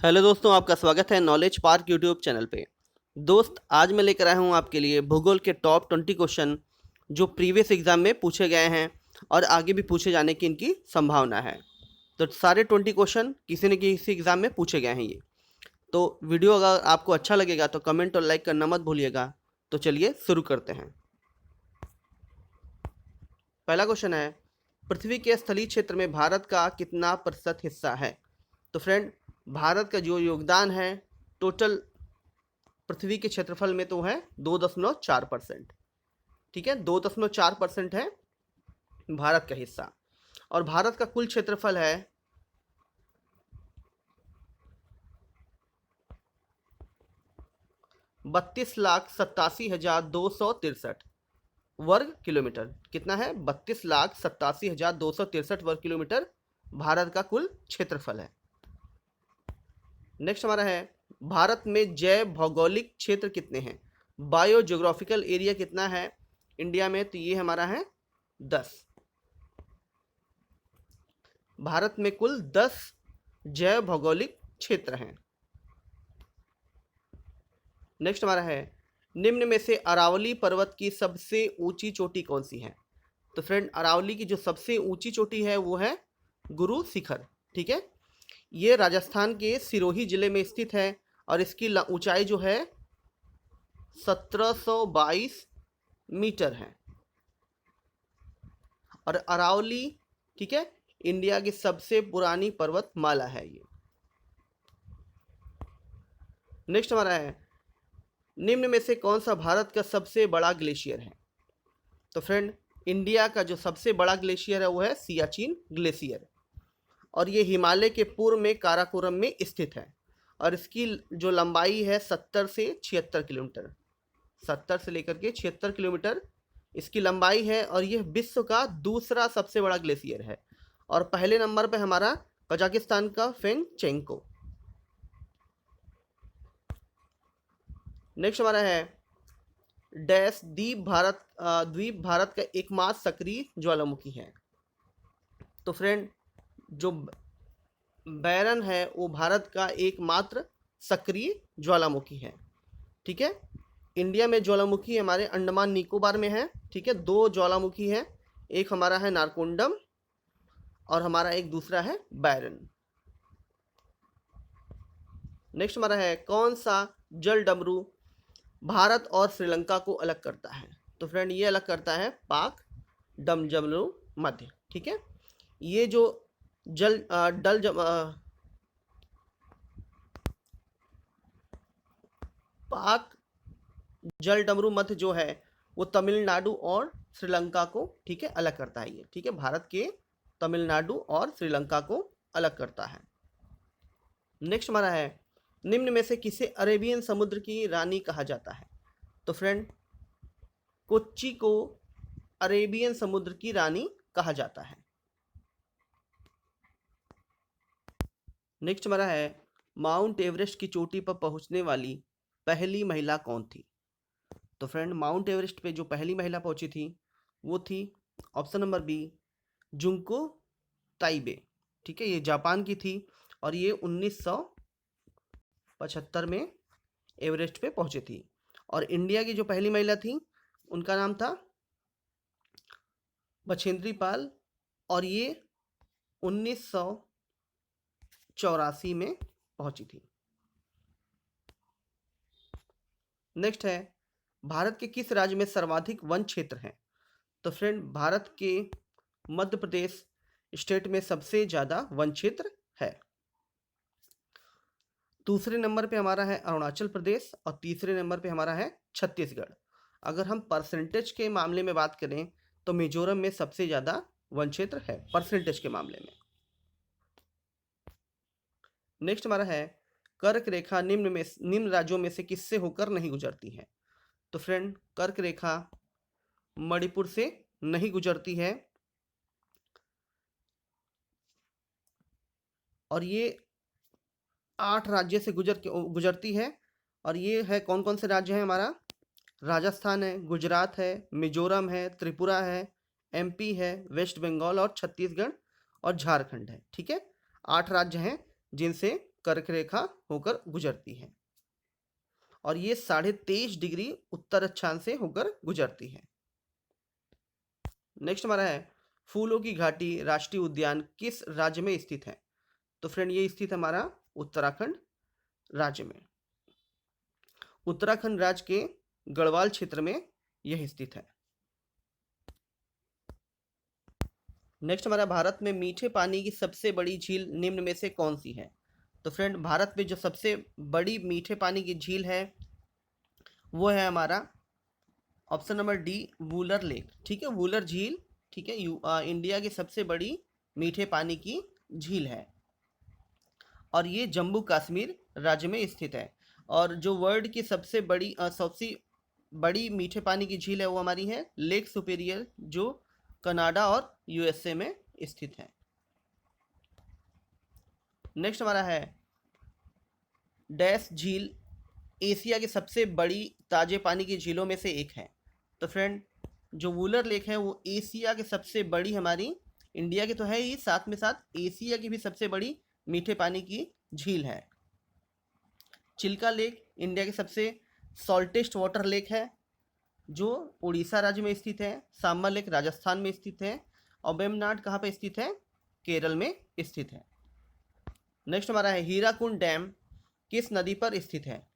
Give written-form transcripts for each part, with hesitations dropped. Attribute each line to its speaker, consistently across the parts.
Speaker 1: Hello दोस्तों, आपका स्वागत है नॉलेज पार्क यूट्यूब चैनल पे। दोस्त, आज मैं लेकर आया हूँ आपके लिए भूगोल के टॉप 20 क्वेश्चन जो प्रीवियस एग्जाम में पूछे गए हैं और आगे भी पूछे जाने की इनकी संभावना है। तो सारे 20 क्वेश्चन किसी न किसी एग्जाम में पूछे गए हैं ये। तो वीडियो अगर आपको अच्छा लगेगा तो कमेंट और लाइक करना मत भूलिएगा। तो चलिए शुरू करते हैं। पहला क्वेश्चन है, पृथ्वी के स्थलीय क्षेत्र में भारत का कितना प्रतिशत हिस्सा है? तो फ्रेंड, भारत का जो योगदान है टोटल पृथ्वी के क्षेत्रफल में तो है 2.4%। ठीक है, 2.4% है भारत का हिस्सा। और भारत का कुल क्षेत्रफल है 32,87,263 वर्ग किलोमीटर। कितना है? 32,87,263 वर्ग किलोमीटर भारत का कुल क्षेत्रफल है। नेक्स्ट हमारा है, भारत में जैव भौगोलिक क्षेत्र कितने हैं? बायो ज्योग्राफिकल एरिया कितना है इंडिया में? तो ये हमारा है 10। भारत में कुल 10 जैव भौगोलिक क्षेत्र हैं। नेक्स्ट हमारा है, निम्न में से अरावली पर्वत की सबसे ऊंची चोटी कौन सी है? तो फ्रेंड, अरावली की जो सबसे ऊंची चोटी है वो है गुरु शिखर। ठीक है, ये राजस्थान के सिरोही जिले में स्थित है और इसकी ऊंचाई जो है 1722 मीटर है। और अरावली, ठीक है, इंडिया की सबसे पुरानी पर्वतमाला है ये। नेक्स्ट हमारा है, निम्न में से कौन सा भारत का सबसे बड़ा ग्लेशियर है? तो फ्रेंड, इंडिया का जो सबसे बड़ा ग्लेशियर है वो है सियाचिन ग्लेशियर और ये हिमालय के पूर्व में काराकोरम में स्थित है और इसकी जो लंबाई है 70 से 76 किलोमीटर, 70 से लेकर के 76 किलोमीटर इसकी लंबाई है। और यह विश्व का दूसरा सबसे बड़ा ग्लेशियर है और पहले नंबर पे हमारा कजाकिस्तान का फेंगचेंको। नेक्स्ट हमारा है, डैश द्वीप भारत का एकमात्र सक्रिय ज्वालामुखी है। तो फ्रेंड, जो बैरन है वो भारत का एकमात्र सक्रिय ज्वालामुखी है। ठीक है, इंडिया में ज्वालामुखी हमारे अंडमान निकोबार में है। ठीक है, 2 ज्वालामुखी है, एक हमारा है नारकोंडम और हमारा एक दूसरा है बैरन। नेक्स्ट हमारा है, कौन सा जल डमरू भारत और श्रीलंका को अलग करता है? तो फ्रेंड, ये अलग करता है पाक डम डमरू मध्य। ठीक है, ये जो जल डल जम, पाक जल डमरू मध्य जो है वो तमिलनाडु और श्रीलंका को, ठीक है, अलग करता है ये। ठीक है, भारत के तमिलनाडु और श्रीलंका को अलग करता है। नेक्स्ट हमारा है, निम्न में से किसे अरेबियन समुद्र की रानी कहा जाता है? तो फ्रेंड, कोच्चि को अरेबियन समुद्र की रानी कहा जाता है। नेक्स्ट हमारा है, माउंट एवरेस्ट की चोटी पर पहुंचने वाली पहली महिला कौन थी? तो फ्रेंड, माउंट एवरेस्ट पे जो पहली महिला पहुंची थी वो थी ऑप्शन नंबर बी, जुंको ताइबे। ठीक है, ये जापान की थी और ये 1975 में एवरेस्ट पे पहुंची थी। और इंडिया की जो पहली महिला थी उनका नाम था बछेंद्री पाल और ये 1984 में पहुंची थी। नेक्स्ट है, भारत के किस राज्य में सर्वाधिक वन क्षेत्र हैं? तो फ्रेंड, भारत के मध्य प्रदेश स्टेट में सबसे ज़्यादा वन क्षेत्र है। दूसरे नंबर पे हमारा है अरुणाचल प्रदेश और तीसरे नंबर पे हमारा है छत्तीसगढ़। अगर हम परसेंटेज के मामले में बात करें तो मिजोरम में सबसे ज़्यादा वन क्षेत्र है परसेंटेज के मामले में। नेक्स्ट हमारा है, कर्क रेखा निम्न राज्यों में से किससे होकर नहीं गुजरती है? तो फ्रेंड, कर्क रेखा मणिपुर से नहीं गुजरती है और ये 8 राज्य से गुजरती है। और ये है कौन कौन से राज्य हैं हमारा? राजस्थान है, गुजरात है, मिजोरम है, त्रिपुरा है, एमपी है, वेस्ट बंगाल और छत्तीसगढ़ और झारखंड है। ठीक है, 8 राज्य हैं जिनसे कर्क रेखा होकर गुजरती है और ये 23.5 डिग्री उत्तर अक्षांश से होकर गुजरती है। नेक्स्ट हमारा है फूलों की घाटी राष्ट्रीय उद्यान किस राज्य में स्थित है? तो फ्रेंड ये स्थित है हमारा उत्तराखंड राज्य में। उत्तराखंड राज्य के गढ़वाल क्षेत्र में यह स्थित है। नेक्स्ट हमारा भारत में मीठे पानी की सबसे बड़ी झील निम्न में से कौन सी है? तो फ्रेंड भारत में जो सबसे बड़ी मीठे पानी की झील है वो है हमारा option number D Wular lake. ठीक है, वूलर झील, ठीक है, इंडिया की सबसे बड़ी मीठे पानी की झील है और ये जम्मू कश्मीर राज्य में स्थित है। और जो वर्ल्ड की सबसे बड़ी मीठे पानी की झील है वो हमारी है लेक सुपेरियर, जो कनाडा और यूएसए में स्थित है। नेक्स्ट हमारा है डैश झील एशिया की सबसे बड़ी ताजे पानी की झीलों में से एक है। तो फ्रेंड जो वूलर लेक है वो एशिया की सबसे बड़ी, हमारी इंडिया की तो है ही, साथ में साथ एशिया की भी सबसे बड़ी मीठे पानी की झील है। चिल्का लेक इंडिया की सबसे सॉल्टेस्ट वाटर लेक है जो उड़ीसा राज्य में स्थित है। सांबा लेक राजस्थान में स्थित है और वेम्बनाड कहाँ पर स्थित है? केरल में स्थित है। नेक्स्ट हमारा है हीराकुंड डैम किस नदी पर स्थित है?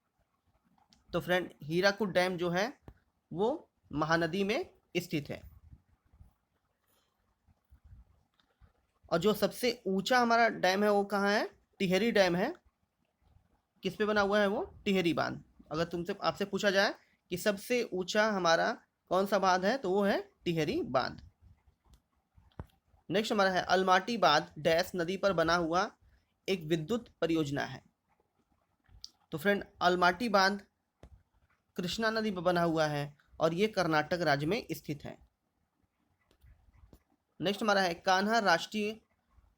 Speaker 1: तो फ्रेंड हीराकुंड डैम जो है वो महानदी में स्थित है। और जो सबसे ऊंचा हमारा डैम है वो कहाँ है? टिहरी डैम है। किस पे बना हुआ है वो? टिहरी बांध। अगर तुमसे आपसे पूछा जाए कि सबसे ऊंचा हमारा कौन सा बांध है तो वो है टिहरी बांध। नेक्स्ट हमारा है अलमाटी बांध डैश नदी पर बना हुआ एक विद्युत परियोजना है। तो फ्रेंड अलमाटी बांध कृष्णा नदी पर बना हुआ है और ये कर्नाटक राज्य में स्थित है। नेक्स्ट हमारा है कान्हा राष्ट्रीय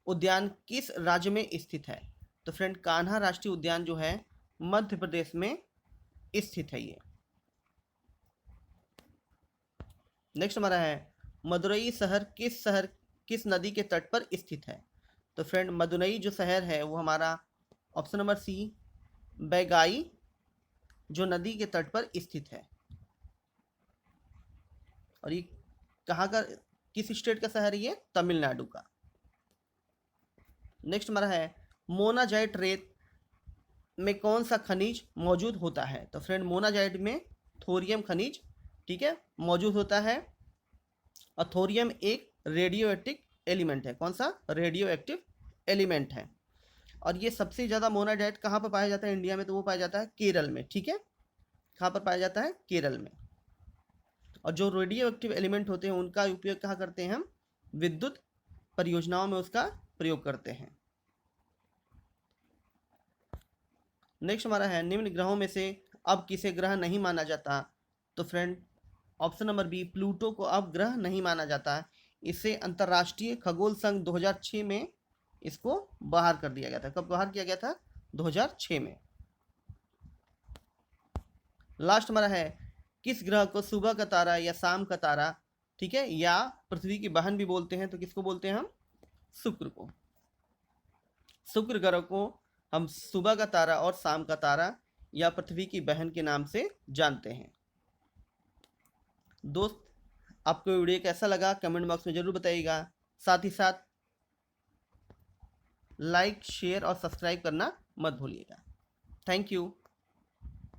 Speaker 1: उद्यान किस राज्य में स्थित है? तो फ्रेंड कान्हा राष्ट्रीय उद्यान जो है मध्य प्रदेश में स्थित है ये। नेक्स्ट हमारा है मदुरई शहर किस नदी के तट पर स्थित है? तो फ्रेंड मदुरई जो शहर है वो हमारा ऑप्शन नंबर सी बैगाई जो नदी के तट पर स्थित है। और ये कहाँ का, किस स्टेट का शहर है ये? तमिलनाडु का। नेक्स्ट हमारा है मोनाजाइट रेत में कौन सा खनिज मौजूद होता है? तो फ्रेंड मोनाजाइट में थोरियम खनिज, ठीक है, मौजूद होता है। और थोरियम एक रेडियो एक्टिव एलिमेंट है। कौन सा? रेडियो एक्टिव एलिमेंट है। और ये सबसे ज़्यादा मोनाजाइट कहाँ पर पाया जाता है इंडिया में? तो वो पाया जाता है केरल में। ठीक है, कहाँ पर पाया जाता है? केरल में। और जो रेडियो एक्टिव एलिमेंट होते हैं उनका उपयोग कहाँ करते हैं हम? विद्युत परियोजनाओं में उसका प्रयोग करते हैं। नेक्स्ट हमारा है निम्न ग्रहों में से अब किसे ग्रह नहीं माना जाता? तो friend option number B Pluto को अब ग्रह नहीं माना जाता। इसे अंतर्राष्ट्रीय खगोल संघ 2006 में इसको बाहर कर दिया गया था। कब बाहर किया गया था? 2006 में। लास्ट हमारा है किस ग्रह को सुबह का तारा या शाम का तारा, ठीक है, या पृथ्वी की बहन भी बोलते हैं? तो किसको बोलते हैं हम? शुक्र को। शुक्र ग्रह को हम सुबह का तारा और शाम का तारा या पृथ्वी की बहन के नाम से जानते हैं। दोस्त आपको वीडियो कैसा लगा कमेंट बॉक्स में ज़रूर बताइएगा। साथ ही साथ लाइक शेयर और सब्सक्राइब करना मत भूलिएगा। Thank you.